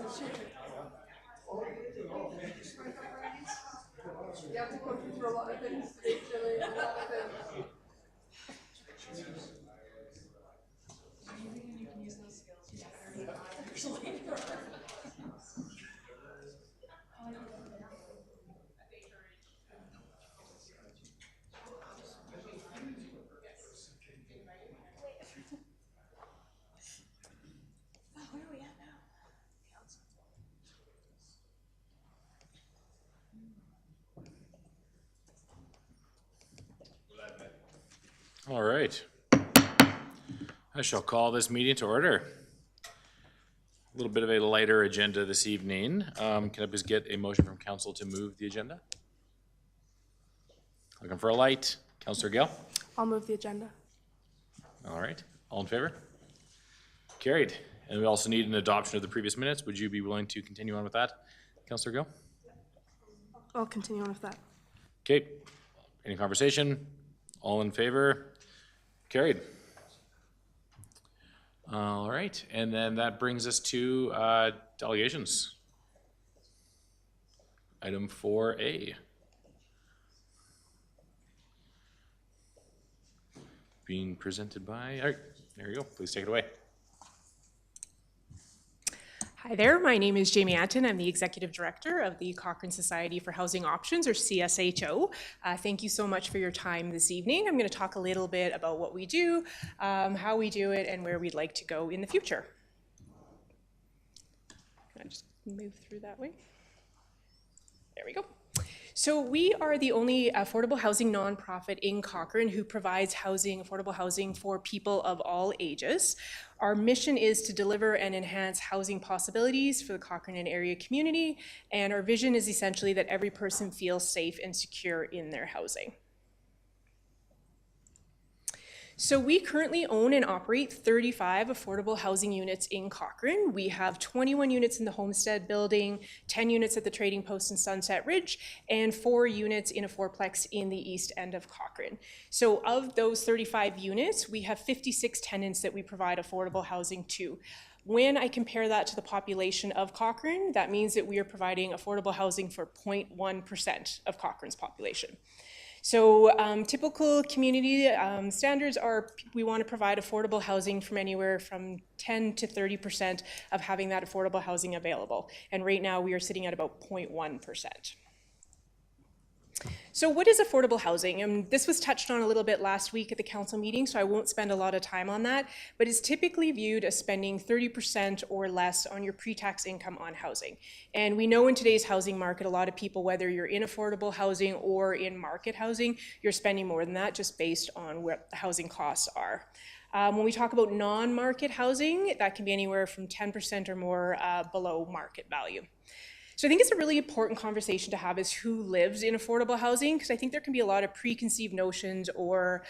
You have to go through a lot of things to make sure a lot of things. You can use those skills. Where are we at now? All right. I shall call this meeting to order. A little bit of a lighter agenda this evening. Can I please get a motion from council to move the agenda? Looking for a light. Councillor Gill? I'll move the agenda. All right. All in favor? Carried. And we also need an adoption of the previous minutes. Would you be willing to continue on with that, Councillor Gill? I'll continue on with that. Okay. Any conversation? All in favor? Carried. All right. And then that brings us to delegations. Item 4A. Being presented by, all right, there you go. Please take it away. Hi there, my name is Jamie Anton. I'm the Executive Director of the Cochrane Society for Housing Options, or CSHO. Thank you so much for your time this evening. I'm going to talk a little bit about what we do, how we do it, and where we'd like to go in the future. Can I just move through that way? There we go. So we are the only affordable housing nonprofit in Cochrane who provides housing, affordable housing for people of all ages. Our mission is to deliver and enhance housing possibilities for the Cochrane and area community, and our vision is essentially that every person feels safe and secure in their housing. So we currently own and operate 35 affordable housing units in Cochrane. We have 21 units in the Homestead building, 10 units at the Trading Post in Sunset Ridge, and 4 units in a fourplex in the east end of Cochrane. So of those 35 units, we have 56 tenants that we provide affordable housing to. When I compare that to the population of Cochrane, that means that we are providing affordable housing for 0.1% of Cochrane's population. So typical community standards are we want to provide affordable housing from anywhere from 10 to 30% of having that affordable housing available. And right now we are sitting at about 0.1%. So what is affordable housing? And this was touched on a little bit last week at the council meeting, so I won't spend a lot of time on that, but it's typically viewed as spending 30% or less on your pre-tax income on housing. And we know in today's housing market, a lot of people, whether you're in affordable housing or in market housing, you're spending more than that just based on what the housing costs are. When we talk about non-market housing, that can be anywhere from 10% or more below market value. So I think it's a really important conversation to have is who lives in affordable housing, because I think there can be a lot of preconceived notions or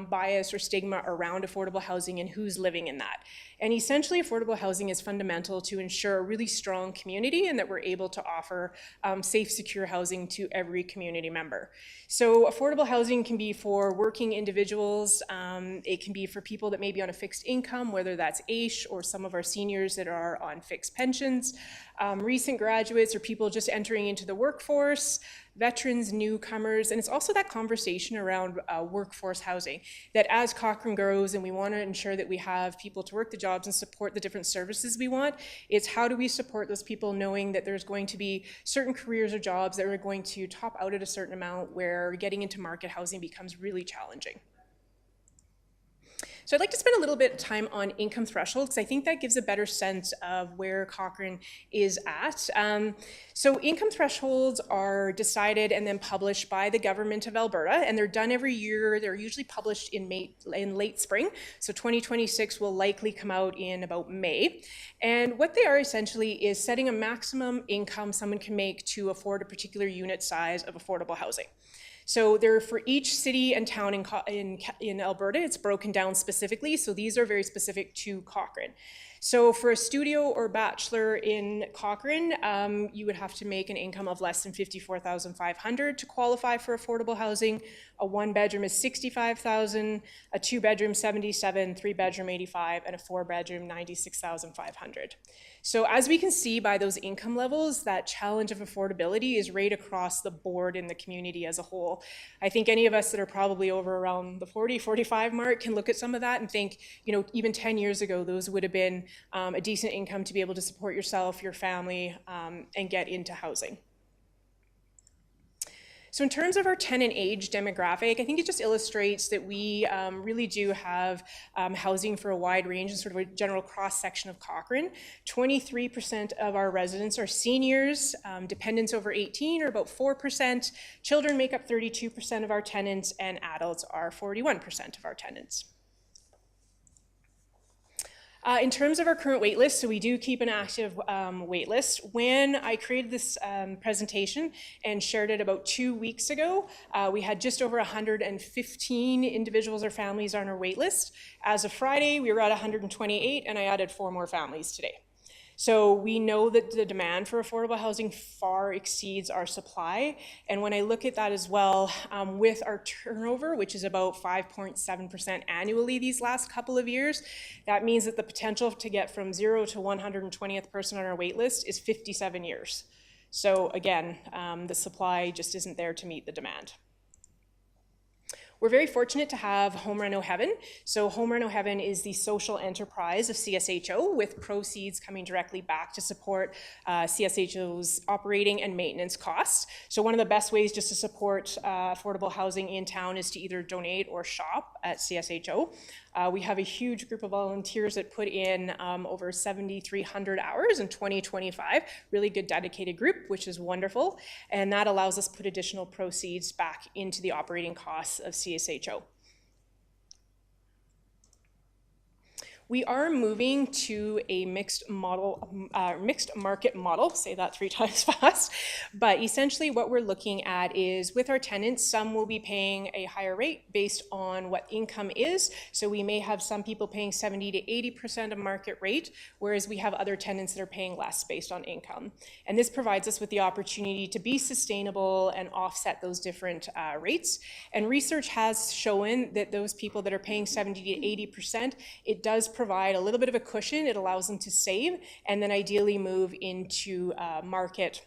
bias or stigma around affordable housing and who's living in that. And essentially affordable housing is fundamental to ensure a really strong community and that we're able to offer safe, secure housing to every community member. So affordable housing can be for working individuals, it can be for people that may be on a fixed income, whether that's AISH or some of our seniors that are on fixed pensions, recent graduates or people just entering into the workforce, veterans, newcomers, and it's also that conversation around workforce housing, that as Cochrane grows and we want to ensure that we have people to work the jobs and support the different services we want, it's how do we support those people knowing that there's going to be certain careers or jobs that are going to top out at a certain amount where getting into market housing becomes really challenging. So I'd like to spend a little bit of time on income thresholds because I think that gives a better sense of where Cochrane is at. So income thresholds are decided and then published by the government of Alberta, and they're done every year. They're usually published in late spring. So 2026 will likely come out in about May. And what they are essentially is setting a maximum income someone can make to afford a particular unit size of affordable housing. So they're for each city and town in Alberta, it's broken down specifically. So these are very specific to Cochrane. So for a studio or bachelor in Cochrane, you would have to make an income of less than $54,500 to qualify for affordable housing. A 1-bedroom is $65,000, a 2-bedroom $77,000, 3-bedroom $85,000, and a 4-bedroom $96,500. So as we can see by those income levels, that challenge of affordability is right across the board in the community as a whole. I think any of us that are probably over around the 40, 45 mark can look at some of that and think, you know, even 10 years ago, those would have been a decent income to be able to support yourself, your family, and get into housing. So in terms of our tenant age demographic, I think it just illustrates that we really do have housing for a wide range and sort of a general cross-section of Cochrane. 23% of our residents are seniors, dependents over 18 are about 4%, children make up 32% of our tenants, and adults are 41% of our tenants. In terms of our current wait list, so we do keep an active wait list. When I created this presentation and shared it about 2 weeks ago, we had just over 115 individuals or families on our wait list. As of Friday, we were at 128, and I added 4 more families today. So we know that the demand for affordable housing far exceeds our supply. And when I look at that as well, with our turnover, which is about 5.7% annually these last couple of years, that means that the potential to get from 0 to 120th person on our wait list is 57 years. So again, the supply just isn't there to meet the demand. We're very fortunate to have Home Reno Heaven. So Home Reno Heaven is the social enterprise of CSHO, with proceeds coming directly back to support CSHO's operating and maintenance costs. So one of the best ways just to support affordable housing in town is to either donate or shop at CSHO. We have a huge group of volunteers that put in over 7,300 hours in 2025, really good dedicated group, which is wonderful. And that allows us to put additional proceeds back into the operating costs of CSHO. We are moving to a mixed market model, say that 3 times fast, but essentially what we're looking at is with our tenants, some will be paying a higher rate based on what income is. So we may have some people paying 70 to 80% of market rate, whereas we have other tenants that are paying less based on income. And this provides us with the opportunity to be sustainable and offset those different rates. And research has shown that those people that are paying 70 to 80%, it does provide a little bit of a cushion. It allows them to save and then ideally move into market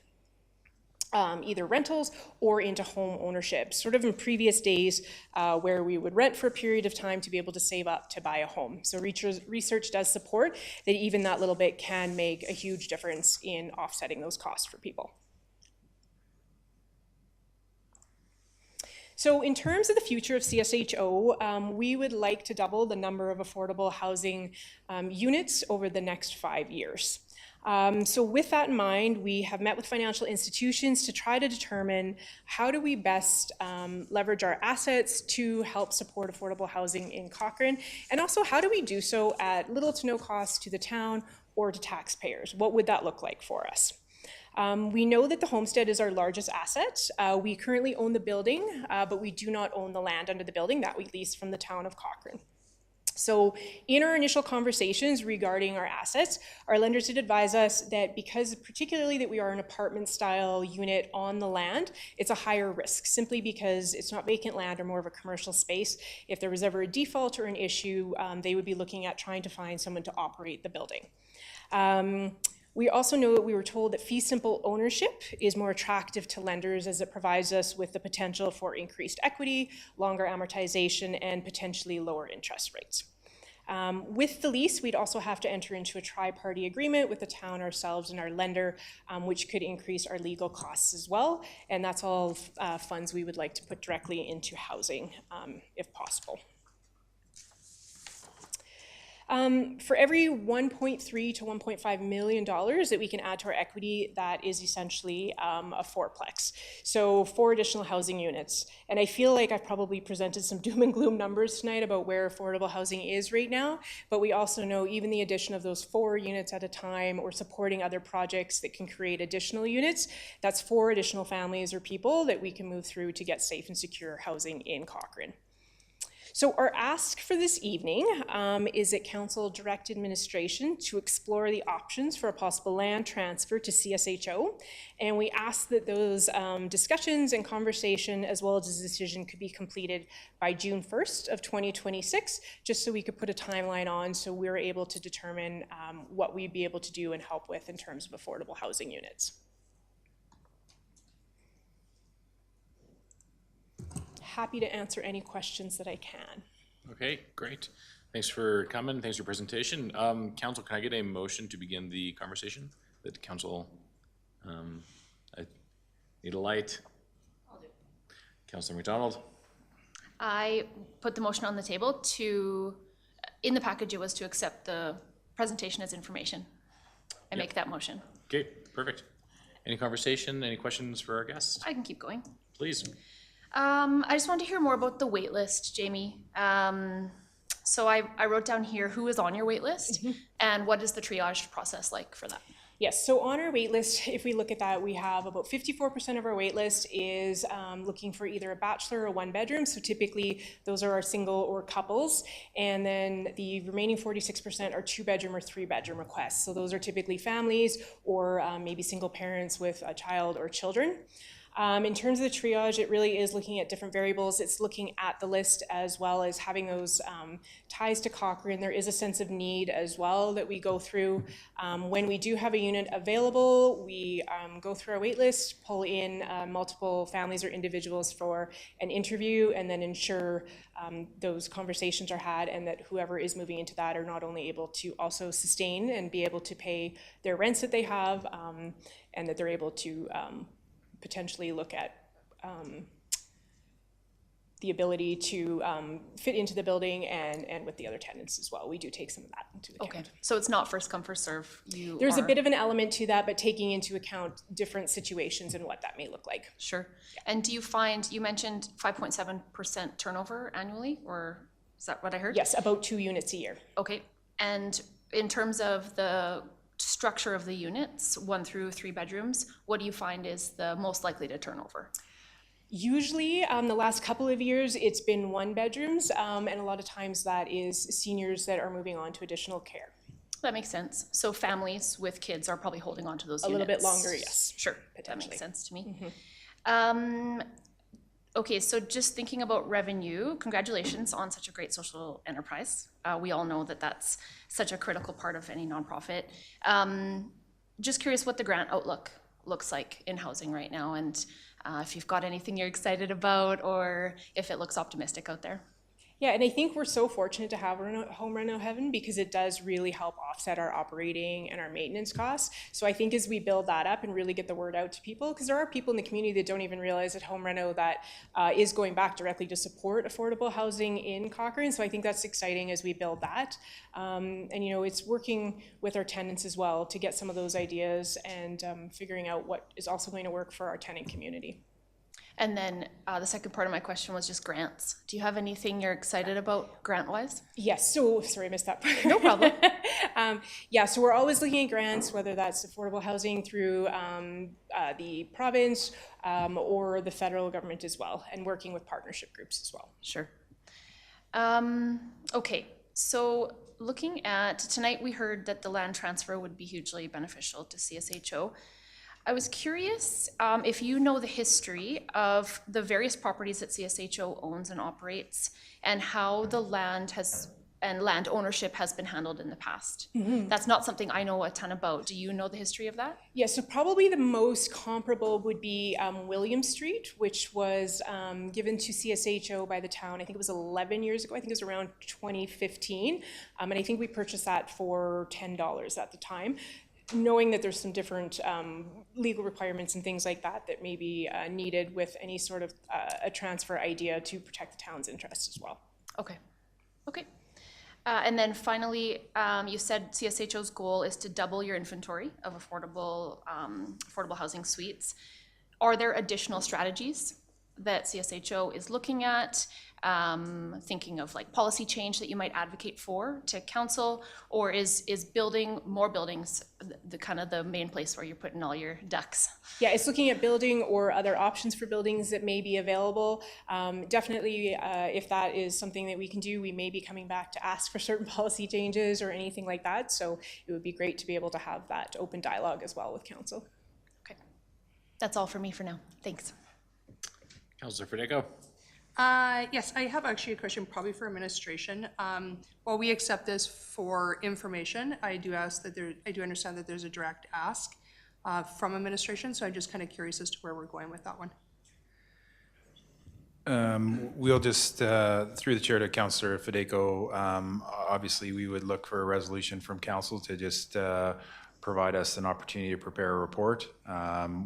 either rentals or into home ownership, sort of in previous days where we would rent for a period of time to be able to save up to buy a home. So research does support that even that little bit can make a huge difference in offsetting those costs for people. So in terms of the future of CSHO, we would like to double the number of affordable housing units over the next 5 years. So with that in mind, we have met with financial institutions to try to determine how do we best leverage our assets to help support affordable housing in Cochrane, and also how do we do so at little to no cost to the town or to taxpayers? What would that look like for us? We know that the homestead is our largest asset. We currently own the building, but we do not own the land under the building that we lease from the town of Cochrane. So in our initial conversations regarding our assets, our lenders did advise us that because particularly that we are an apartment style unit on the land, it's a higher risk simply because it's not vacant land or more of a commercial space. If there was ever a default or an issue, they would be looking at trying to find someone to operate the building. We also know that we were told that fee simple ownership is more attractive to lenders as it provides us with the potential for increased equity, longer amortization, and potentially lower interest rates. With the lease, we'd also have to enter into a tri-party agreement with the town, ourselves, and our lender, which could increase our legal costs as well. And that's all funds we would like to put directly into housing, if possible. For every $1.3 to $1.5 million that we can add to our equity, that is essentially a fourplex. So 4 additional housing units. And I feel like I've probably presented some doom and gloom numbers tonight about where affordable housing is right now, but we also know even the addition of those 4 units at a time or supporting other projects that can create additional units, that's 4 additional families or people that we can move through to get safe and secure housing in Cochrane. So our ask for this evening is that Council direct administration to explore the options for a possible land transfer to CSHO. And we ask that those discussions and conversation as well as a decision could be completed by June 1st of 2026, just so we could put a timeline on so we're able to determine what we'd be able to do and help with in terms of affordable housing units. Happy to answer any questions that I can. Okay, great. Thanks for coming. Thanks for your presentation. Council, can I get a motion to begin the conversation? That council, I need a light. I'll do. Councilor McDonald. I put the motion on the table to, in the package, it was to accept the presentation as information. I make that motion. Okay, perfect. Any conversation, any questions for our guests? I can keep going. Please. I just wanted to hear more about the wait list, Jamie. So I wrote down here who is on your wait list and what is the triage process like for that? Yes, so on our wait list, if we look at that, we have about 54% of our wait list is looking for either a bachelor or one bedroom. So typically those are our single or couples. And then the remaining 46% are 2-bedroom or 3-bedroom requests. So those are typically families or maybe single parents with a child or children. In terms of the triage, it really is looking at different variables. It's looking at the list as well as having those ties to Cochrane. There is a sense of need as well that we go through. When we do have a unit available, we go through our wait list, pull in multiple families or individuals for an interview, and then ensure those conversations are had and that whoever is moving into that are not only able to also sustain and be able to pay their rents that they have, and that they're able to potentially look at the ability to fit into the building and with the other tenants as well. We do take some of that into account. Okay, so it's not first come, first serve. There's a bit of an element to that, but taking into account different situations and what that may look like. Sure. Yeah. And do you find, you mentioned 5.7% turnover annually, or is that what I heard? Yes, about 2 units a year. Okay, and in terms of the structure of the units, 1 through 3 bedrooms, what do you find is the most likely to turn over? Usually, the last couple of years, it's been 1 bedrooms, and a lot of times that is seniors that are moving on to additional care. That makes sense. So families with kids are probably holding on to those units. A little bit longer, yes. Sure, that makes sense to me. Okay, so just thinking about revenue, congratulations on such a great social enterprise. We all know that that's such a critical part of any nonprofit. Just curious what the grant outlook looks like in housing right now, and if you've got anything you're excited about, or if it looks optimistic out there. Yeah, and I think we're so fortunate to have Home Reno Heaven because it does really help offset our operating and our maintenance costs. So I think as we build that up and really get the word out to people, because there are people in the community that don't even realize that Home Reno that is going back directly to support affordable housing in Cochrane. So I think that's exciting as we build that. And you know, it's working with our tenants as well to get some of those ideas and figuring out what is also going to work for our tenant community. And then the second part of my question was just grants. Do you have anything you're excited about grant-wise? Yes, so, sorry, I missed that part. No problem. Yeah, so we're always looking at grants, whether that's affordable housing through the province or the federal government as well, and working with partnership groups as well. Sure. Okay, so looking at, tonight we heard that the land transfer would be hugely beneficial to CSHO. I was curious if you know the history of the various properties that CSHO owns and operates and how the land ownership has been handled in the past. That's not something I know a ton about. Do you know the history of that? Yeah, so probably the most comparable would be William Street, which was given to CSHO by the town. I think it was 11 years ago. I think it was around 2015. And I think we purchased that for $10 at the time, knowing that there's some different legal requirements and things like that that may be needed with any sort of a transfer idea to protect the town's interests as well. Okay. Okay. And then finally, you said CSHO's goal is to double your inventory of affordable housing suites. Are there additional strategies that CSHO is looking at? thinking of like policy change that you might advocate for to council, or is building more buildings the kind of the main place where you're putting all your ducks? Yeah, it's looking at building or other options for buildings that may be available. Definitely, if that is something that we can do, we may be coming back to ask for certain policy changes or anything like that. So it would be great to be able to have that open dialogue as well with council. Okay, that's all for me for now. Thanks. Councillor Federico? Yes, I have actually a question probably for administration. While we accept this for information, I do understand that there's a direct ask from administration, so I'm just kind of curious as to where we're going with that one. We'll just, through the chair to Councillor Federico, obviously we would look for a resolution from council to just provide us an opportunity to prepare a report.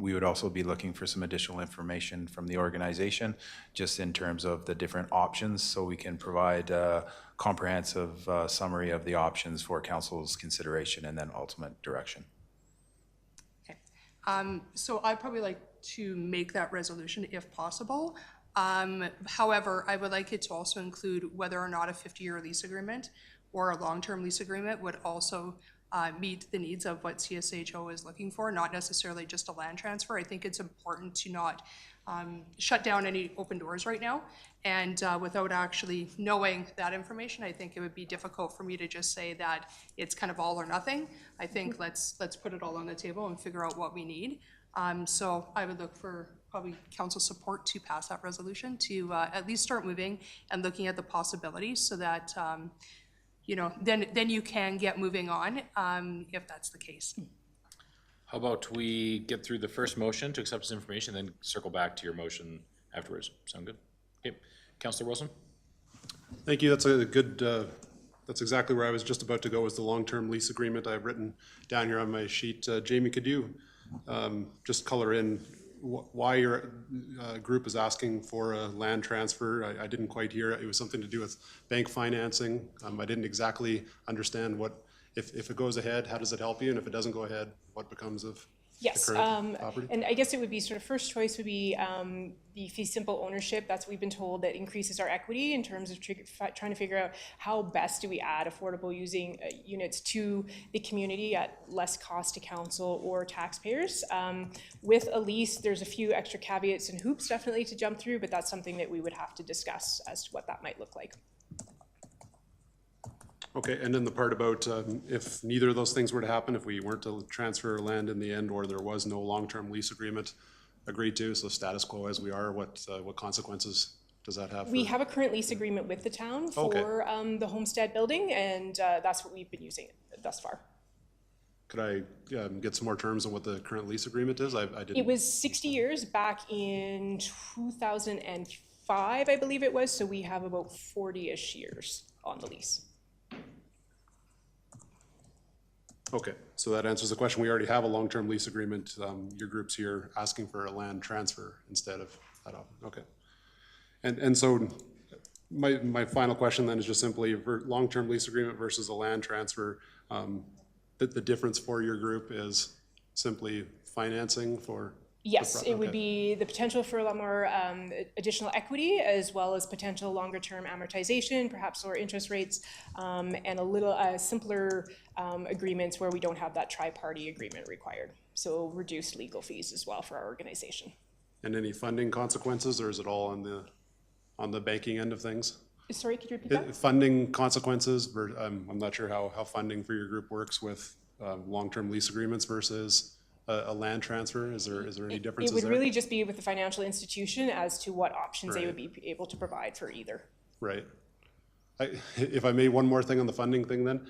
We would also be looking for some additional information from the organization, just in terms of the different options, so we can provide a comprehensive summary of the options for council's consideration and then ultimate direction. Okay. So I'd probably like to make that resolution if possible. However, I would like it to also include whether or not a 50-year lease agreement or a long-term lease agreement would also meet the needs of what CSHO is looking for, not necessarily just a land transfer. I think it's important to not shut down any open doors right now. And without actually knowing that information, I think it would be difficult for me to just say that it's kind of all or nothing. I think let's put it all on the table and figure out what we need. So I would look for probably council support to pass that resolution to at least start moving and looking at the possibilities, so that you know, then you can get moving on if that's the case. How about we get through the first motion to accept this information, then circle back to your motion afterwards? Sound good? Okay. Councillor Wilson? Thank you. That's a good, that's exactly where I was just about to go, was the long-term lease agreement. I've written down here on my sheet. Jamie, could you just color in why your group is asking for a land transfer? I didn't quite hear it. It was something to do with bank financing. I didn't exactly understand what, if it goes ahead, how does it help you? And if it doesn't go ahead, what becomes of Yes, the current property? and I guess it would be sort of first choice would be the fee simple ownership. That's what we've been told, that increases our equity in terms of trying to figure out how best do we add affordable using units to the community at less cost to council or taxpayers. With a lease, there's a few extra caveats and hoops definitely to jump through, but that's something that we would have to discuss as to what that might look like. Okay, and then the part about if neither of those things were to happen, if we weren't to transfer land in the end, or there was no long-term lease agreement agreed to, so status quo as we are, what consequences does that have? We have a current lease agreement with the town for the homestead building, and that's what we've been using thus far. Could I get some more terms on what the current lease agreement is? I didn't. It was 60 years back in 2005, I believe it was, so we have about 40-ish years on the lease. Okay, so that answers the question. We already have a long-term lease agreement. Your group's here asking for a land transfer instead of that option. Okay. And so my final question then is just simply long-term lease agreement versus a land transfer. The difference for your group is simply financing for? Yes, it would be the potential for a lot more additional equity, as well as potential longer term amortization, perhaps lower interest rates, and a little simpler agreements where we don't have that tri-party agreement required. So reduced legal fees as well for our organization. And any funding consequences, or is it all on the banking end of things? Sorry, could you repeat that? Funding consequences, I'm not sure how funding for your group works with long-term lease agreements versus a land transfer. Is there any differences there? It would really just be with the financial institution as to what options they would be able to provide for either. Right. If I may, one more thing on the funding thing then.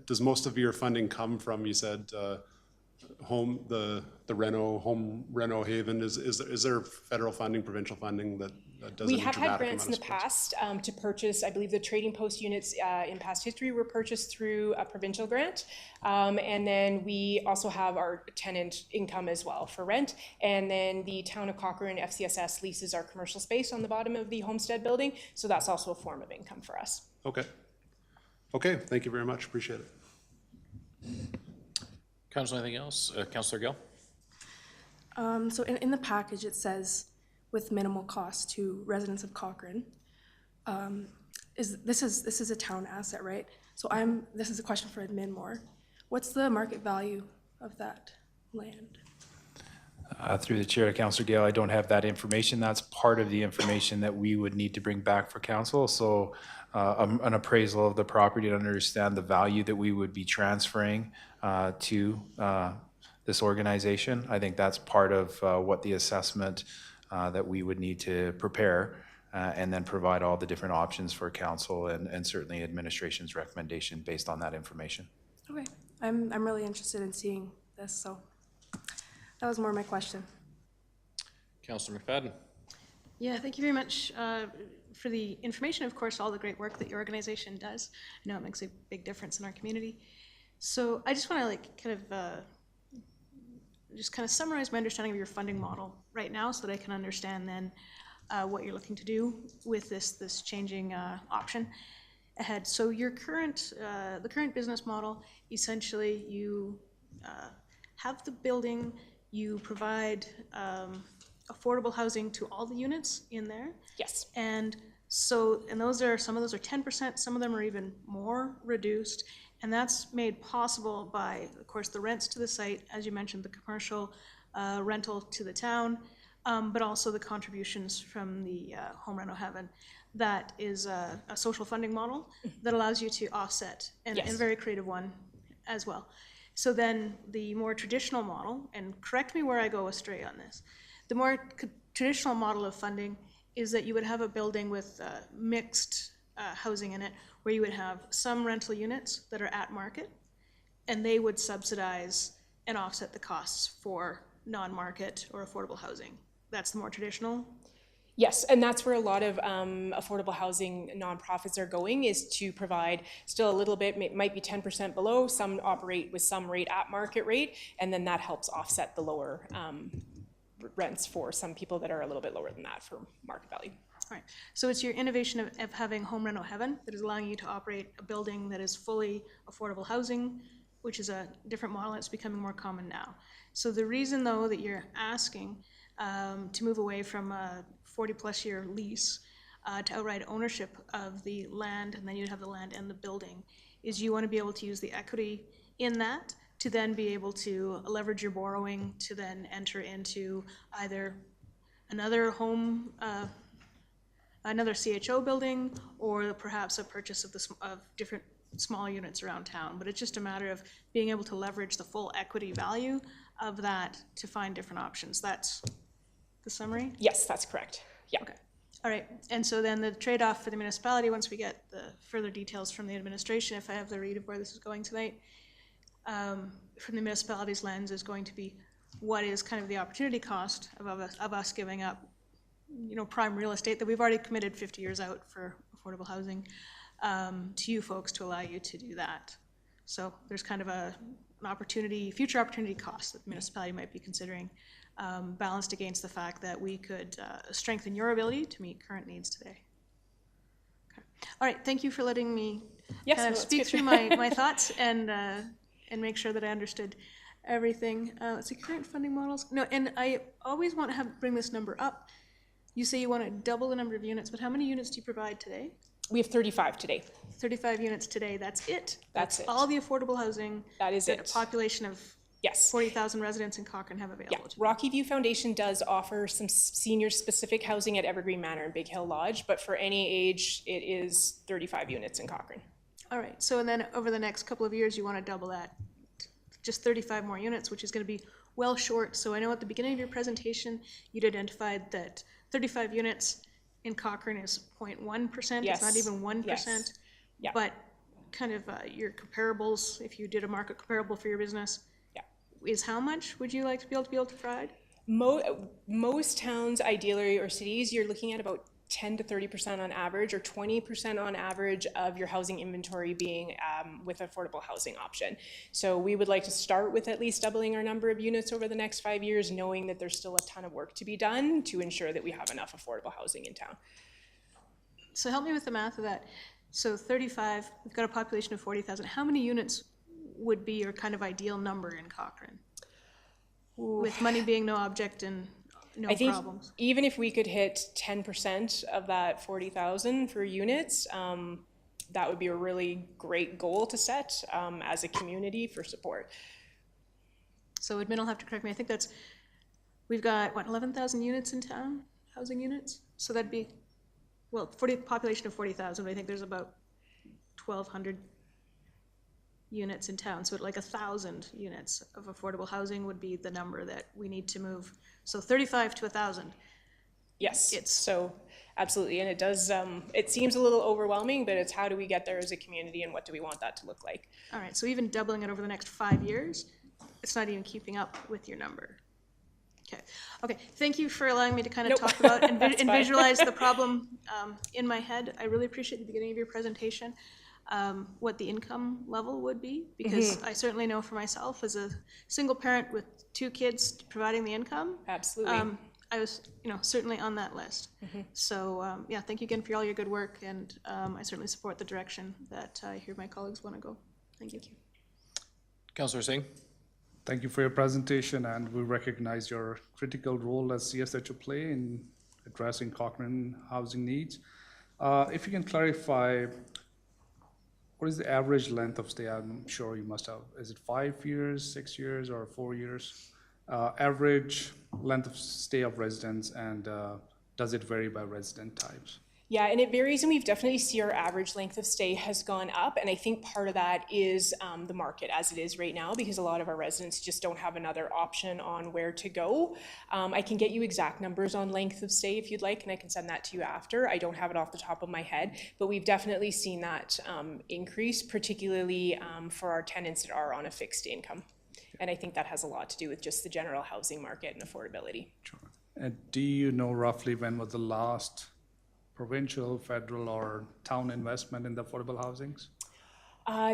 Does most of your funding come from, you said, the home reno haven? Is there federal funding, provincial funding that doesn't? We have had grants in the past to purchase, I believe the trading post units in past history were purchased through a provincial grant. And then we also have our tenant income as well for rent. And then the town of Cochrane FCSS leases our commercial space on the bottom of the homestead building. So that's also a form of income for us. Okay. Okay, thank you very much. Appreciate it. Councillor, anything else? Councillor Gill? So in the package, it says with minimal cost to residents of Cochrane. This is a town asset, right? So this is a question for admin more. What's the market value of that land? Through the chair to Councillor Gale, I don't have that information. That's part of the information that we would need to bring back for council. So an appraisal of the property to understand the value that we would be transferring to this organization. I think that's part of what the assessment that we would need to prepare and then provide all the different options for council and certainly administration's recommendation based on that information. Okay, I'm really interested in seeing this, so that was more my question. Councillor McFadden. Yeah, thank you very much for the information, of course, all the great work that your organization does. I know it makes a big difference in our community. So I just want to just kind of summarize my understanding of your funding model right now so that I can understand then what you're looking to do with this changing option ahead. So your the current business model, essentially you have the building, you provide affordable housing to all the units in there. Yes. And so, some of those are 10%, some of them are even more reduced. And that's made possible by, of course, the rents to the site, as you mentioned, the commercial rental to the town, but also the contributions from the Home Reno Heaven. That is a social funding model that allows you to offset, and a very creative one as well. So then the more traditional model, and correct me where I go astray on this, the more traditional model of funding is that you would have a building with mixed housing in it, where you would have some rental units that are at market, and they would subsidize and offset the costs for non-market or affordable housing. That's the more traditional. Yes, and that's where a lot of affordable housing nonprofits are going, is to provide still a little bit, might be 10% below, some operate with some rate at market rate, and then that helps offset the lower rents for some people that are a little bit lower than that for market value. All right, so it's your innovation of having Home Reno Heaven that is allowing you to operate a building that is fully affordable housing, which is a different model that's becoming more common now. So the reason though that you're asking to move away from a 40-plus year lease to outright ownership of the land, and then you'd have the land and the building, is you want to be able to use the equity in that to then be able to leverage your borrowing to then enter into either another home, another CHO building, or perhaps a purchase of different smaller units around town. But it's just a matter of being able to leverage the full equity value of that to find different options. That's the summary? Yes, that's correct. Yeah. Okay. All right. And so then the trade-off for the municipality, once we get the further details from the administration, if I have the read of where this is going tonight, from the municipality's lens, is going to be what is kind of the opportunity cost of us giving up, prime real estate that we've already committed 50 years out for affordable housing to you folks to allow you to do that. So there's kind of an opportunity, future opportunity cost that the municipality might be considering, balanced against the fact that we could strengthen your ability to meet current needs today. Okay. All right, thank you for letting me kind of speak through my thoughts and make sure that I understood everything. Let's see, current funding models. No, and I always want to bring this number up. You say you want to double the number of units, but how many units do you provide today? We have 35 today. 35 units today, that's it? That's it. All the affordable housing that is that it. A population of 40,000 residents in Cochrane have available to you. Rocky View Foundation does offer some senior-specific housing at Evergreen Manor and Big Hill Lodge, but for any age, it is 35 units in Cochrane. All right, so and then over the next couple of years, you want to double that, just 35 more units, which is going to be well short. So I know at the beginning of your presentation, you'd identified that 35 units in Cochrane is 0.1%. Yes. It's not even 1%. Yes. Yeah. But kind of your comparables, if you did a market comparable for your business, is how much would you like to be able to provide? Most towns, ideally, or cities, you're looking at about 10 to 30% on average, or 20% on average of your housing inventory being with affordable housing option. So we would like to start with at least doubling our number of units over the next 5 years, knowing that there's still a ton of work to be done to ensure that we have enough affordable housing in town. So help me with the math of that. So 35, we've got a population of 40,000. How many units would be your kind of ideal number in Cochrane? With money being no object and I think problems. even if we could hit 10% of that 40,000 for units, that would be a really great goal to set as a community for support. So admin will have to correct me, I think that's, we've got, what, 11,000 units in town, housing units? So that'd be, well, population of 40,000, I think there's about 1,200 units in town, so like 1,000 units of affordable housing would be the number that we need to move. So 35 to 1,000. Yes, so absolutely, and it does, it seems a little overwhelming, but it's how do we get there as a community and what do we want that to look like? All right, so even doubling it over the next 5 years, it's not even keeping up with your number. Okay, thank you for allowing me to kind of talk about and visualize the problem in my head. I really appreciate the beginning of your presentation, what the income level would be, because I certainly know for myself as a single parent with 2 kids providing the income. Absolutely. I was, certainly on that list. So, yeah, thank you again for all your good work, and I certainly support the direction that I hear my colleagues want to go. Thank you. Councillor Singh? Thank you for your presentation, and we recognize your critical role as CSHO play in addressing Cochrane housing needs. If you can clarify, what is the average length of stay? I'm sure you must have. Is it 5 years, 6 years, or 4 years? Average length of stay of residents, and does it vary by resident types? Yeah, and it varies, and we've definitely seen our average length of stay has gone up, and I think part of that is the market as it is right now, because a lot of our residents just don't have another option on where to go. I can get you exact numbers on length of stay if you'd like, and I can send that to you after. I don't have it off the top of my head, but we've definitely seen that increase, particularly for our tenants that are on a fixed income. And I think that has a lot to do with just the general housing market and affordability. Sure. And do you know roughly when was the last provincial, federal, or town investment in the affordable housings?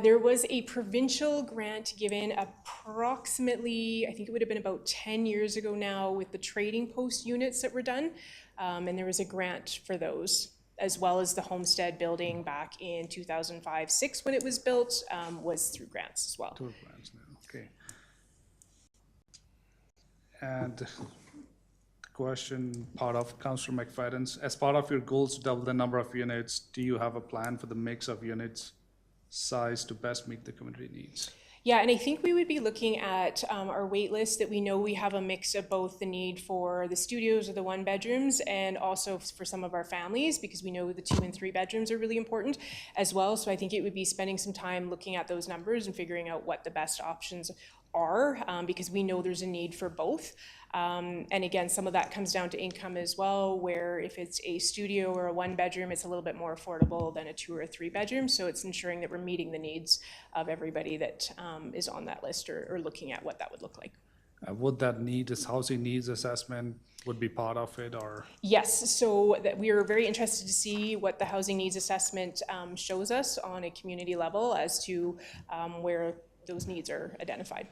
There was a provincial grant given approximately, I think it would have been about 10 years ago now, with the trading post units that were done. And there was a grant for those, as well as the homestead building back in 2005-06 when it was built, was through grants as well. Through grants now, okay. And question, part of Councillor McFadden's, as part of your goals to double the number of units, do you have a plan for the mix of units size to best meet the community needs? Yeah, and I think we would be looking at our wait list, that we know we have a mix of both the need for the studios or the 1 bedrooms, and also for some of our families, because we know the 2 and 3 bedrooms are really important as well. So I think it would be spending some time looking at those numbers and figuring out what the best options are, because we know there's a need for both. And again, some of that comes down to income as well, where if it's a studio or a 1 bedroom, it's a little bit more affordable than a 2 or a 3 bedroom. So it's ensuring that we're meeting the needs of everybody that is on that list, or looking at what that would look like. Would that need, this housing needs assessment would be part of it, or? Yes, so that we are very interested to see what the housing needs assessment shows us on a community level as to where those needs are identified.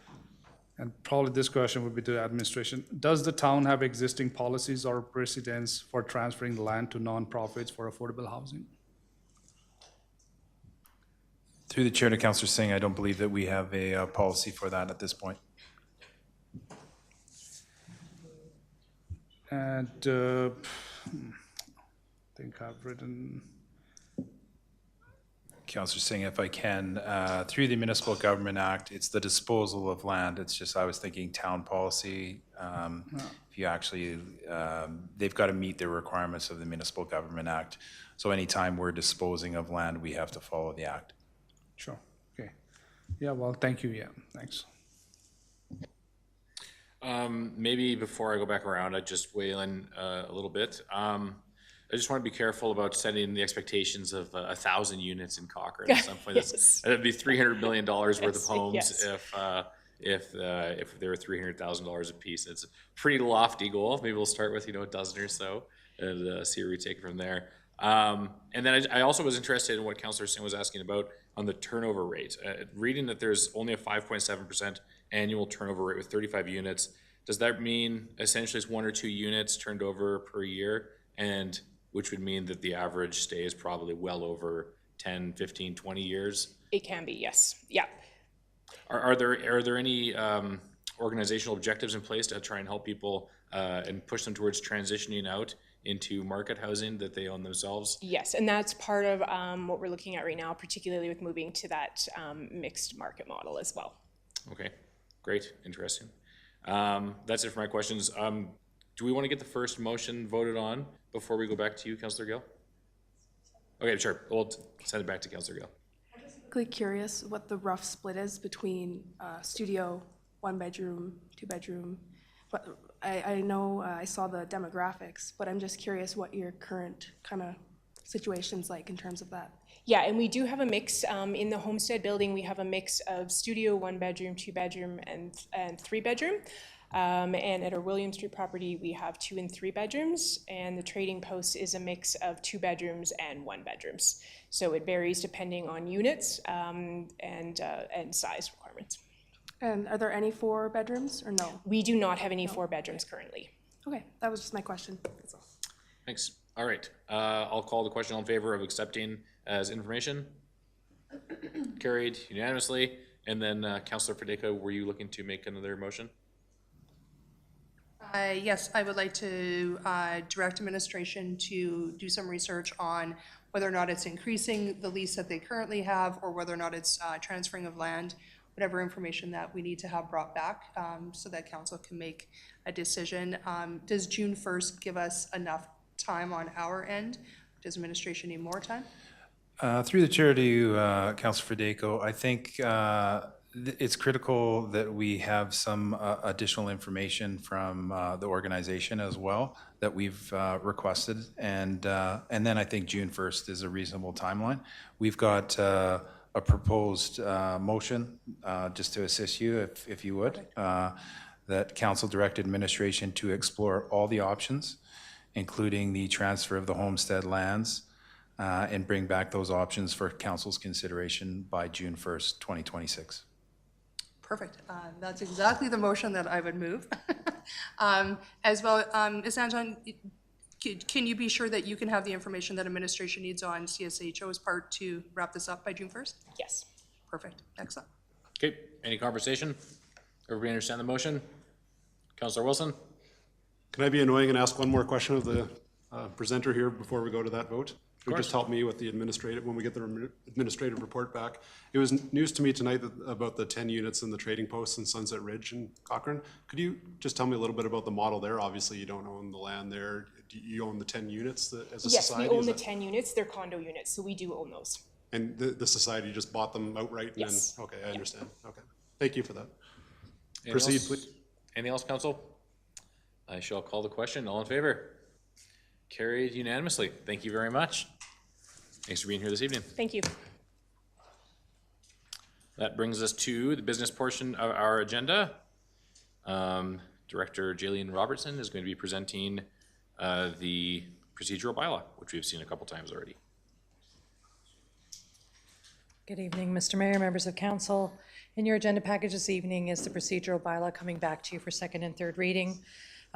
And probably this question would be to the administration. Does the town have existing policies or precedents for transferring land to nonprofits for affordable housing? Through the chair to Councillor Singh, I don't believe that we have a policy for that at this point. And I think I've written. Councillor Singh, if I can, through the Municipal Government Act, it's the disposal of land. It's just, I was thinking town policy. If you actually, they've got to meet the requirements of the Municipal Government Act. So anytime we're disposing of land, we have to follow the act. Sure, okay. Yeah, well, thank you, yeah, thanks. Maybe before I go back around, I'd just weigh in a little bit. I just want to be careful about setting the expectations of 1,000 units in Cochrane at some point. Yes. That'd be $300 million worth of Yes, homes yes. if they were $300,000 a piece. It's a pretty lofty goal. Maybe we'll start with a dozen or so and see where we take it from there. And then I also was interested in what Councillor Singh was asking about on the turnover rate. Reading that there's only a 5.7% annual turnover rate with 35 units, does that mean essentially it's 1 or 2 units turned over per year, and which would mean that the average stay is probably well over 10, 15, 20 years? It can be, yes, yeah. Are there any organizational objectives in place to try and help people and push them towards transitioning out into market housing that they own themselves? Yes, and that's part of what we're looking at right now, particularly with moving to that mixed market model as well. Okay, great, interesting. That's it for my questions. Do we want to get the first motion voted on before we go back to you, Councillor Gill? Okay, sure. We'll send it back to Councillor Gill. Quickly curious what the rough split is between studio, 1-bedroom, 2-bedroom. But I know I saw the demographics, but I'm just curious what your current kind of situation's like in terms of that. Yeah, and we do have a mix in the Homestead building. We have a mix of studio, 1-bedroom, 2-bedroom, and 3-bedroom. And at our William Street property, we have 2 and 3 bedrooms, and the Trading Post is a mix of 2 bedrooms and 1 bedrooms. So it varies depending on units and size requirements. And are there any 4 bedrooms or no? We do not have any 4 bedrooms currently. Okay, that was just my question. That's all. Thanks. All right, I'll call the question all in favor of accepting as information. Carried unanimously. And then Councillor Federico, were you looking to make another motion? Yes, I would like to direct administration to do some research on whether or not it's increasing the lease that they currently have, or whether or not it's transferring of land, whatever information that we need to have brought back so that council can make a decision. Does June 1st give us enough time on our end? Does administration need more time? Through the chair to you, Councillor Federico, I think it's critical that we have some additional information from the organization as well that we've requested, and then I think June 1st is a reasonable timeline. We've got a proposed motion, just to assist you, if you would, that council direct administration to explore all the options, including the transfer of the homestead lands, and bring back those options for council's consideration by June 1st, 2026. Perfect. That's exactly the motion that I would move. As well, Ms. Anton, can you be sure that you can have the information that administration needs on CSHO's part to wrap this up by June 1st? Yes. Perfect. Excellent. Okay, any conversation? Everybody understand the motion? Councillor Wilson? Can I be annoying and ask one more question of the presenter here before we go to that vote? It would just help me with the administrative, when we get the administrative report back. It was news to me tonight about the 10 units in the Trading Post in Sunset Ridge and Cochrane. Could you just tell me a little bit about the model there? Obviously, you don't own the land there. Do you own the 10 units as a society? Yes, we own the 10 units. They're condo units, so we do own those. And the society just bought them outright? And Yes. Then, okay, I understand. Okay. Thank you for that. Anything Proceed, else? please. Anything else, council? I shall call the question. All in favor? Carried unanimously. Thank you very much. Thanks for being here this evening. Thank you. That brings us to the business portion of our agenda. Director Jaylene Robertson is going to be presenting the procedural bylaw, which we've seen a couple times already. Good evening, Mr. Mayor, members of council. In your agenda package this evening is the procedural bylaw coming back to you for second and third reading.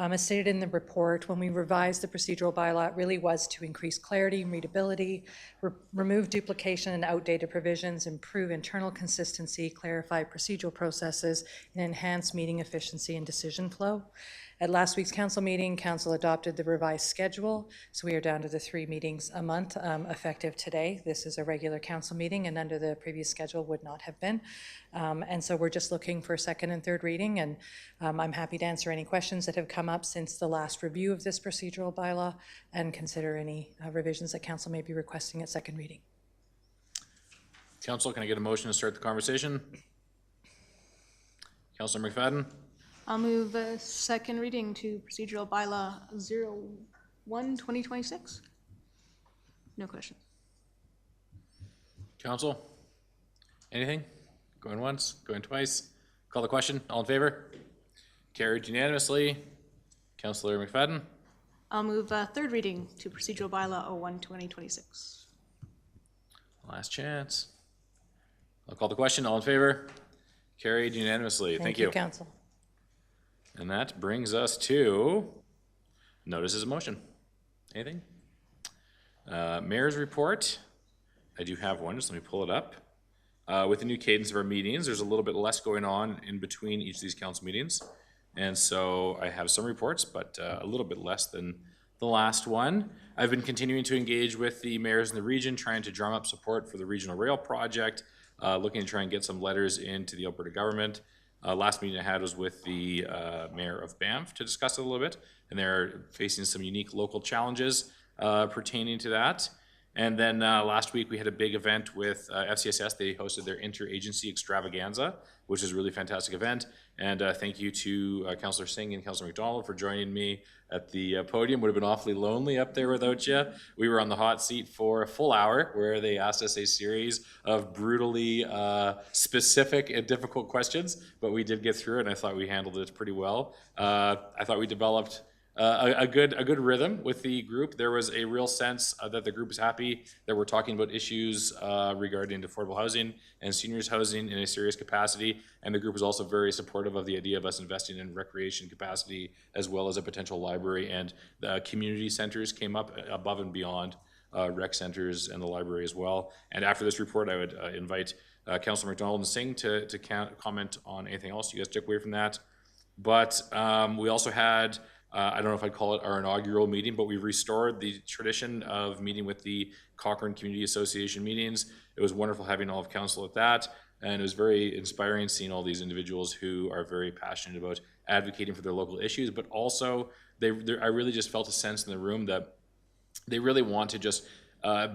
As stated in the report, when we revised the procedural bylaw, it really was to increase clarity and readability, remove duplication and outdated provisions, improve internal consistency, clarify procedural processes, and enhance meeting efficiency and decision flow. At last week's council meeting, council adopted the revised schedule, so we are down to the 3 meetings a month effective today. This is a regular council meeting, and under the previous schedule would not have been. And so we're just looking for second and third reading, and I'm happy to answer any questions that have come up since the last review of this procedural bylaw and consider any revisions that council may be requesting at second reading. Council, can I get a motion to start the conversation? Councillor McFadden? I'll move second reading to procedural bylaw 01/2026. No questions. Council? Anything? Going once, going twice? Call the question. All in favor? Carried unanimously. Councillor McFadden? I'll move third reading to procedural bylaw 01/2026. Last chance. I'll call the question. All in favor? Carried unanimously. Thank you. Council. And that brings us to notices of motion. Anything? Mayor's report. I do have one, just let me pull it up. with the new cadence of our meetings, there's a little bit less going on in between each of these council meetings. And so I have some reports, but a little bit less than the last one. I've been continuing to engage with the mayors in the region, trying to drum up support for the regional rail project, looking to try and get some letters into the Alberta government. Last meeting I had was with the mayor of Banff to discuss it a little bit, and they're facing some unique local challenges pertaining to that. And then last week we had a big event with FCSS. They hosted their interagency extravaganza, which is a really fantastic event. And thank you to Councillor Singh and Councillor McDonald for joining me at the podium. Would have been awfully lonely up there without you. We were on the hot seat for a full hour where they asked us a series of brutally specific and difficult questions, but we did get through it, and I thought we handled it pretty well. I thought we developed a good rhythm with the group. There was a real sense that the group is happy that we're talking about issues regarding affordable housing and seniors housing in a serious capacity. And the group is also very supportive of the idea of us investing in recreation capacity as well as a potential library. And the community centers came up above and beyond rec centers and the library as well. And after this report, I would invite Councillor McDonald and Singh to comment on anything else you guys took away from that. But we also had I don't know if I'd call it our inaugural meeting, but we restored the tradition of meeting with the Cochrane Community Association meetings. It was wonderful having all of council at that, and it was very inspiring seeing all these individuals who are very passionate about advocating for their local issues, but also I really just felt a sense in the room that they really want to just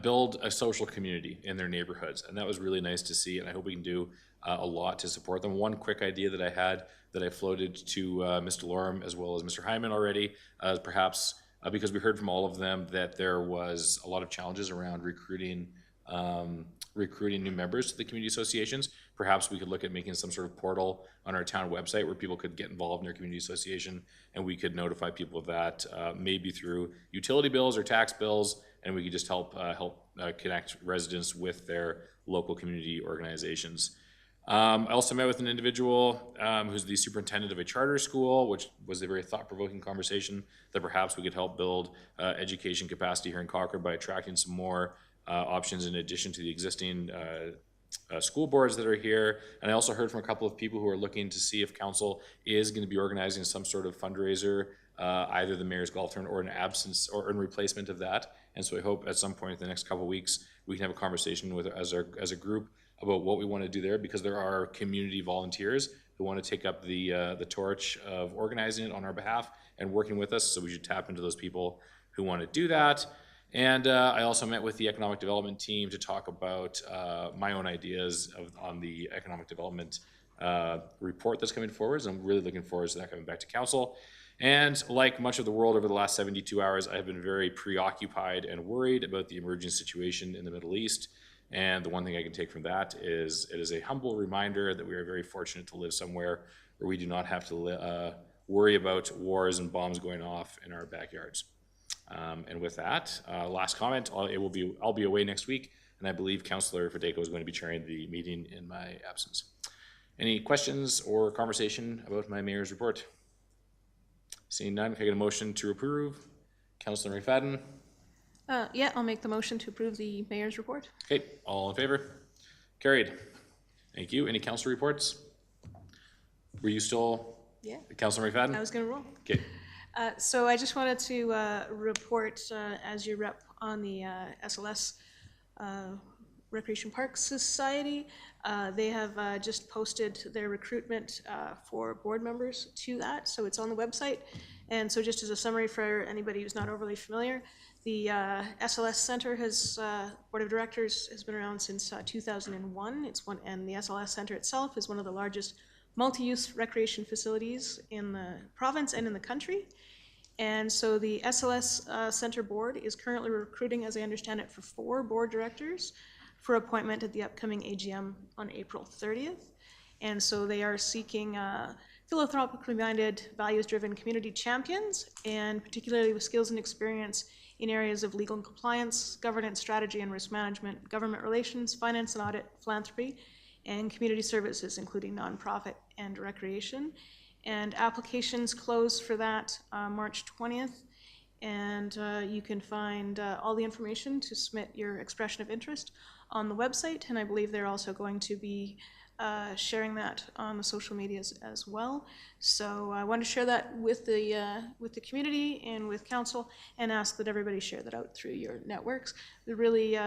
build a social community in their neighborhoods, and that was really nice to see, and I hope we can do a lot to support them. One quick idea that I had that I floated to Mr. Lorem as well as Mr. Hyman already, perhaps because we heard from all of them that there was a lot of challenges around recruiting new members to the community associations. Perhaps we could look at making some sort of portal on our town website where people could get involved in their community association, and we could notify people of that, maybe through utility bills or tax bills, and we could just help connect residents with their local community organizations. I also met with an individual who's the superintendent of a charter school, which was a very thought-provoking conversation that perhaps we could help build education capacity here in Cochrane by attracting some more options in addition to the existing school boards that are here. And I also heard from a couple of people who are looking to see if council is going to be organizing some sort of fundraiser, either the mayor's golf tournament or in absence or in replacement of that. And so I hope at some point in the next couple of weeks we can have a conversation with as a group about what we want to do there, because there are community volunteers who want to take up the torch of organizing it on our behalf and working with us. So we should tap into those people who want to do that. And I also met with the economic development team to talk about my own ideas on the economic development report that's coming forward. So I'm really looking forward to that coming back to council. And like much of the world over the last 72 hours, I have been very preoccupied and worried about the emerging situation in the Middle East. And the one thing I can take from that is it is a humble reminder that we are very fortunate to live somewhere where we do not have to worry about wars and bombs going off in our backyards. And with that, last comment, I'll be away next week, and I believe Councillor Fedeko is going to be chairing the meeting in my absence. Any questions or conversation about my mayor's report? Seeing none, can I get a motion to approve? Councillor McFadden? Yeah, I'll make the motion to approve the mayor's report. Okay, all in favor? Carried. Thank you. Any council reports? Were you still? Yeah. Councillor McFadden? I was going to roll. Okay. So I just wanted to report as your rep on the SLS Recreation Park Society. They have just posted their recruitment for board members to that, so it's on the website. And so just as a summary for anybody who's not overly familiar, the SLS Center Board of Directors has been around since 2001. And the SLS Center itself is one of the largest multi-use recreation facilities in the province and in the country. And so the SLS Center Board is currently recruiting, as I understand it, for 4 board directors for appointment at the upcoming AGM on April 30th. And so they are seeking philanthropically minded, values-driven community champions, and particularly with skills and experience in areas of legal and compliance, governance, strategy and risk management, government relations, finance and audit, philanthropy, and community services, including nonprofit and recreation. And applications close for that March 20th. And you can find all the information to submit your expression of interest on the website, and I believe they're also going to be sharing that on the social medias as well. So I want to share that with the community and with council, and ask that everybody share that out through your networks. We're really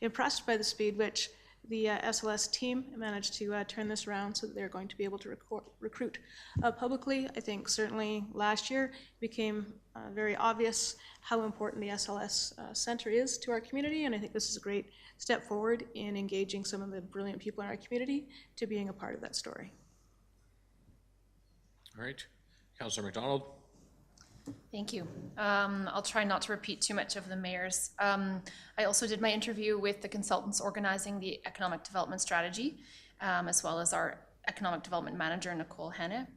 impressed by the speed which the SLS team managed to turn this around, so that they're going to be able to recruit publicly. I think certainly last year it became very obvious how important the SLS Center is to our community, and I think this is a great step forward in engaging some of the brilliant people in our community to being a part of that story. All right, Councillor McDonald. Thank you. I'll try not to repeat too much of the mayor's. I also did my interview with the consultants organizing the economic development strategy, as well as our economic development manager, Nicole Henne.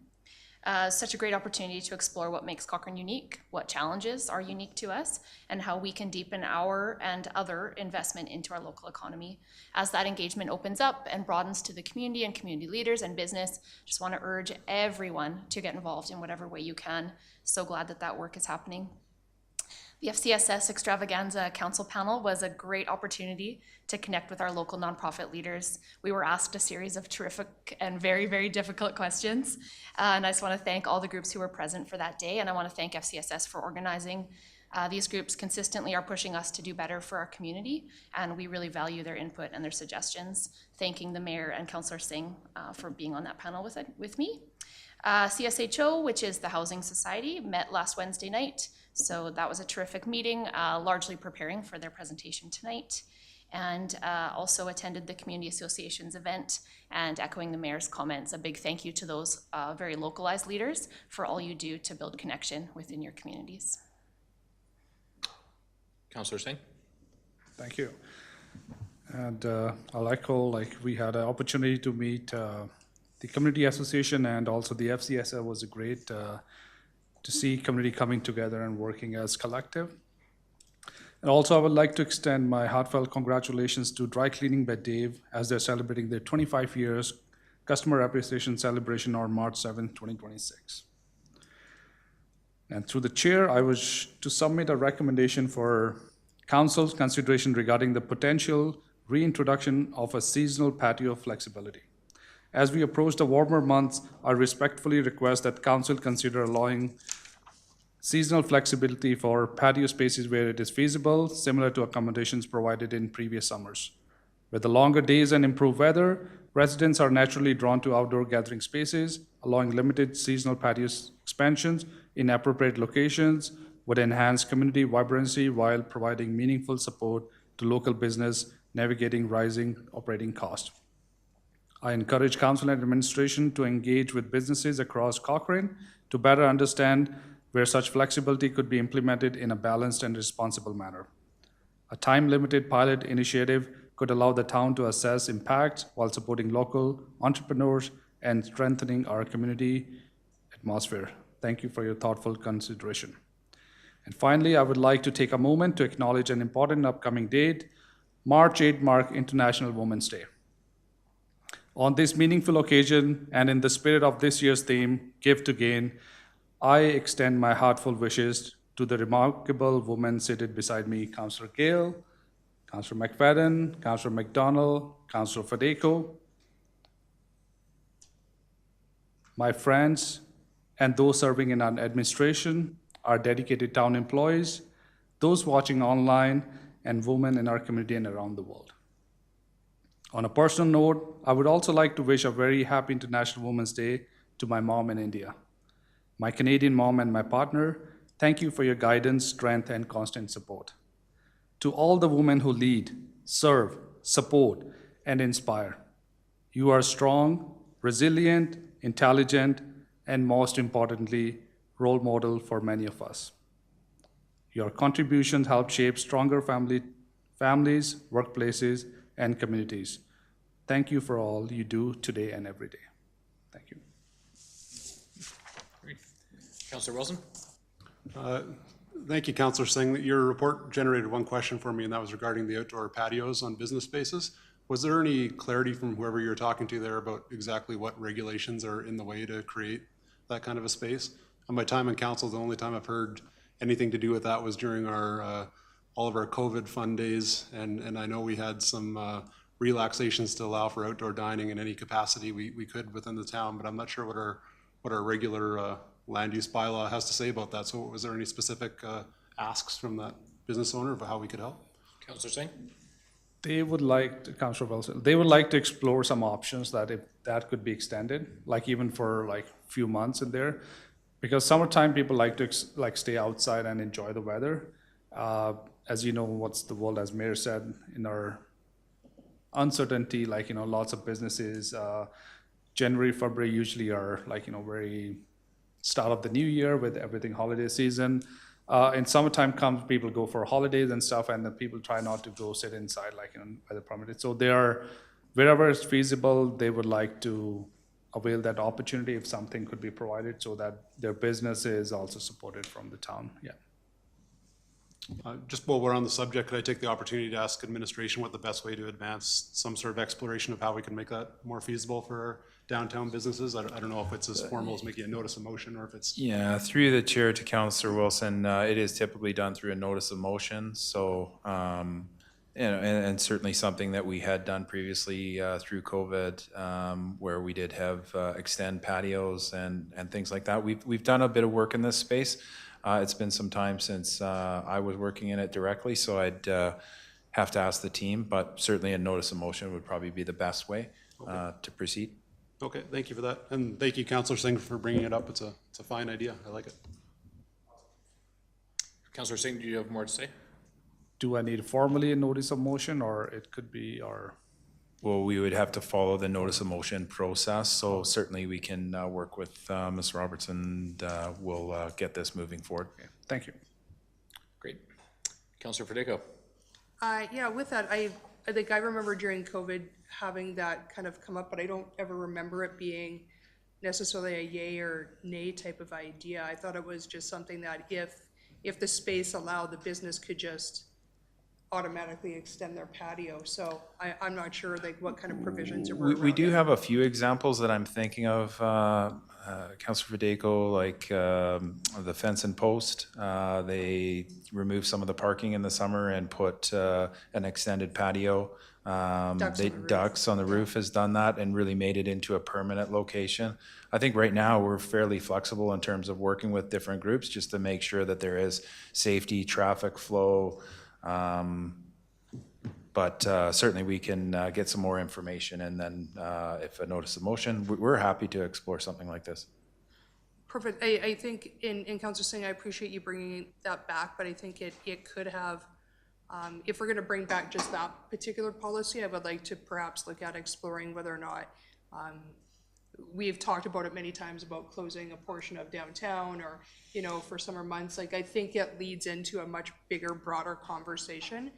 Such a great opportunity to explore what makes Cochrane unique, what challenges are unique to us, and how we can deepen our and other investment into our local economy. As that engagement opens up and broadens to the community and community leaders and business, just want to urge everyone to get involved in whatever way you can. So glad that that work is happening. The FCSS Extravaganza Council panel was a great opportunity to connect with our local nonprofit leaders. We were asked a series of terrific and very, very difficult questions. And I just want to thank all the groups who were present for that day. And I want to thank FCSS for organizing. These groups consistently are pushing us to do better for our community, and we really value their input and their suggestions. Thanking the mayor and Councillor Singh for being on that panel with me. CSHO, which is the Housing Society, met last Wednesday night. So that was a terrific meeting, largely preparing for their presentation tonight. And also attended the Community Association's event, and echoing the mayor's comments, a big thank you to those very localized leaders for all you do to build connection within your communities. Councillor Singh. Thank you. And I'll echo, we had an opportunity to meet the Community Association, and also the FCSA was a great to see community coming together and working as collective. And also I would like to extend my heartfelt congratulations to Dry Cleaning by Dave as they're celebrating their 25 years Customer Appreciation Celebration on March 7, 2026. And through the chair, I was to submit a recommendation for council's consideration regarding the potential reintroduction of a seasonal patio flexibility. As we approach the warmer months, I respectfully request that council consider allowing seasonal flexibility for patio spaces where it is feasible, similar to accommodations provided in previous summers. With the longer days and improved weather, residents are naturally drawn to outdoor gathering spaces. Allowing limited seasonal patio expansions in appropriate locations would enhance community vibrancy while providing meaningful support to local business navigating rising operating costs. I encourage council and administration to engage with businesses across Cochrane to better understand where such flexibility could be implemented in a balanced and responsible manner. A time-limited pilot initiative could allow the town to assess impacts while supporting local entrepreneurs and strengthening our community atmosphere. Thank you for your thoughtful consideration. And finally, I would like to take a moment to acknowledge an important upcoming date. March 8 marks International Women's Day. On this meaningful occasion, and in the spirit of this year's theme, Give to Gain, I extend my heartfelt wishes to the remarkable women seated beside me, Councillor Gale, Councillor McFadden, Councillor McDonald, Councillor Fedeko, my friends, and those serving in our administration, our dedicated town employees, those watching online, and women in our community and around the world. On a personal note, I would also like to wish a very happy International Women's Day to my mom in India. My Canadian mom and my partner, thank you for your guidance, strength, and constant support. To all the women who lead, serve, support, and inspire, you are strong, resilient, intelligent, and most importantly, role model for many of us. Your contributions help shape stronger families, workplaces, and communities. Thank you for all you do today and every day. Thank you. Great. Councillor Wilson. Thank you, Councillor Singh. Your report generated one question for me, and that was regarding the outdoor patios on business spaces. Was there any clarity from whoever you were talking to there about exactly what regulations are in the way to create that kind of a space? On my time in council, the only time I've heard anything to do with that was during our all of our COVID fun days, and I know we had some relaxations to allow for outdoor dining in any capacity we could within the town, but I'm not sure what our regular land use bylaw has to say about that. So was there any specific asks from that business owner of how we could help? Councillor Singh? They would like, Councillor Wilson, they would like to explore some options that if that could be extended, like even for like few months in there. Because summertime, people like to stay outside and enjoy the weather. As you know, what's the world, as Mayor said, in our uncertainty, like, lots of businesses, January, February usually are like, very start of the new year with everything holiday season. In summertime comes, people go for holidays and stuff, and then people try not to go sit inside, like, weather permitted. So they are, wherever it's feasible, they would like to avail that opportunity if something could be provided so that their business is also supported from the town, yeah. Just while we're on the subject, could I take the opportunity to ask administration what the best way to advance some sort of exploration of how we can make that more feasible for our downtown businesses? I don't know if it's as formal as making a notice of motion or if it's... Yeah, through the chair to Councillor Wilson, it is typically done through a notice of motion. So, and certainly something that we had done previously through COVID, where we did have extend patios and things like that. We've done a bit of work in this space. It's been some time since I was working in it directly, so I'd have to ask the team, but certainly a notice of motion would probably be the best way to proceed. Okay, thank you for that. And thank you, Councillor Singh, for bringing it up. It's a fine idea. I like it. Councillor Singh, do you have more to say? Do I need formally a notice of motion, or it could be, or? Well, we would have to follow the notice of motion process, so certainly we can work with Ms. Robertson, and we'll get this moving forward. Okay, thank you. Great. Councillor Federico? Yeah, with that, I remember during COVID having that kind of come up, but I don't ever remember it being necessarily a yay or nay type of idea. I thought it was just something that if the space allowed, the business could just automatically extend their patio. So I'm not sure like what kind of provisions are. We do have a few examples that I'm thinking of, Councillor Federico, like the fence and post. They removed some of the parking in the summer and put an extended patio. Ducks on the roof has done that and really made it into a permanent location. I think right now we're fairly flexible in terms of working with different groups just to make sure that there is safety, traffic flow. But certainly we can get some more information, and then if a notice of motion, we're happy to explore something like this. Perfect. I think in Councillor Singh, I appreciate you bringing that back, but I think it could have, if we're going to bring back just that particular policy, I would like to perhaps look at exploring whether or not, we've talked about it many times about closing a portion of downtown or, for summer months. Like, I think it leads into a much bigger, broader conversation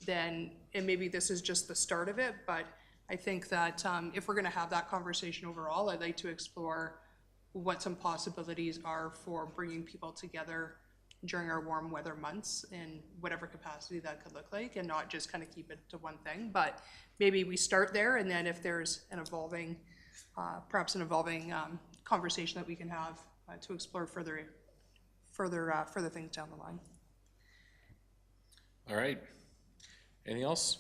than, and maybe this is just the start of it, but I think that if we're going to have that conversation overall, I'd like to explore what some possibilities are for bringing people together during our warm weather months in whatever capacity that could look like, and not just kind of keep it to one thing. But maybe we start there, and then if there's an evolving, perhaps an evolving conversation that we can have to explore further things down the line. All right. Anything else?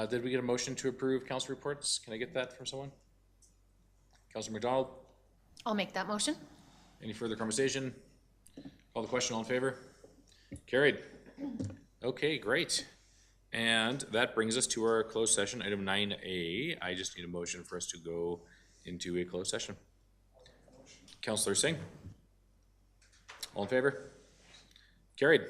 Did we get a motion to approve council reports? Can I get that from someone? Councilor McDonald? I'll make that motion. Any further conversation? Call the question, all in favor? Carried. Okay, great. And that brings us to our closed session, item 9A. I just need a motion for us to go into a closed session. Councillor Singh? All in favor? Carried.